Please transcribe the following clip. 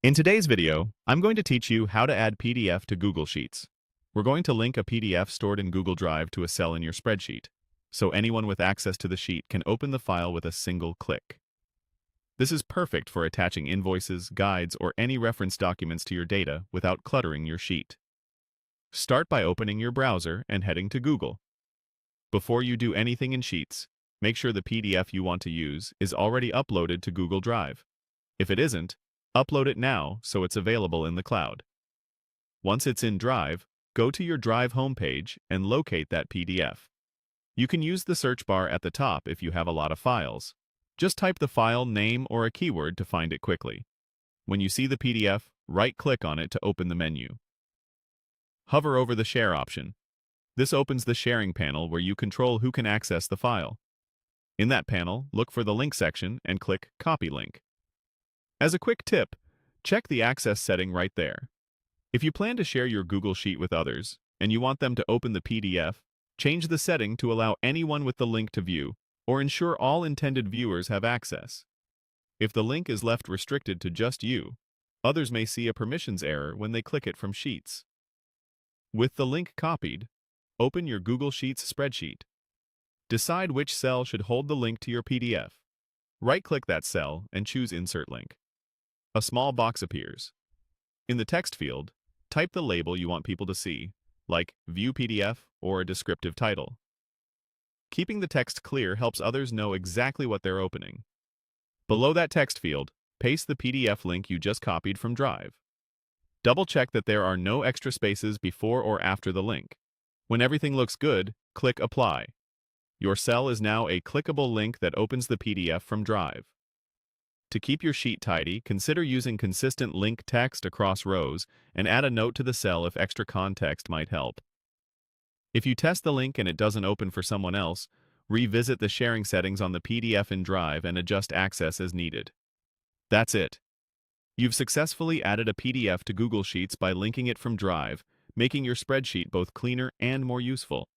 In today's video, I'm going to teach you how to add PDF to Google Sheets. We're going to link a PDF stored in Google Drive to a cell in your spreadsheet, so anyone with access to the sheet can open the file with a single click. This is perfect for attaching invoices, guides, or any reference documents to your data without cluttering your sheet. Start by opening your browser and heading to Google. Before you do anything in Sheets, make sure the PDF you want to use is already uploaded to Google Drive. If it isn't, upload it now so it's available in the cloud. Once it's in Drive, go to your Drive homepage and locate that PDF. You can use the search bar at the top if you have a lot of files. Just type the file name or a keyword to find it quickly. When you see the PDF, right-click on it to open the menu. Hover over the Share option. This opens the sharing panel where you control who can access the file. In that panel, look for the Link section and click Copy Link. As a quick tip, check the access setting right there. If you plan to share your Google Sheet with others, and you want them to open the PDF, change the setting to allow anyone with the link to view, or ensure all intended viewers have access. If the link is left restricted to just you, others may see a permissions error when they click it from Sheets. With the link copied, open your Google Sheets spreadsheet. Decide which cell should hold the link to your PDF. Right-click that cell and choose Insert Link. A small box appears. In the text field, type the label you want people to see, like View PDF or a descriptive title. Keeping the text clear helps others know exactly what they're opening. Below that text field, paste the PDF link you just copied from Drive. Double-check that there are no extra spaces before or after the link. When everything looks good, click Apply. Your cell is now a clickable link that opens the PDF from Drive. To keep your sheet tidy, consider using consistent link text across rows and add a note to the cell if extra context might help. If you test the link and it doesn't open for someone else, revisit the sharing settings on the PDF in Drive and adjust access as needed. That's it. You've successfully added a PDF to Google Sheets by linking it from Drive, making your spreadsheet both cleaner and more useful.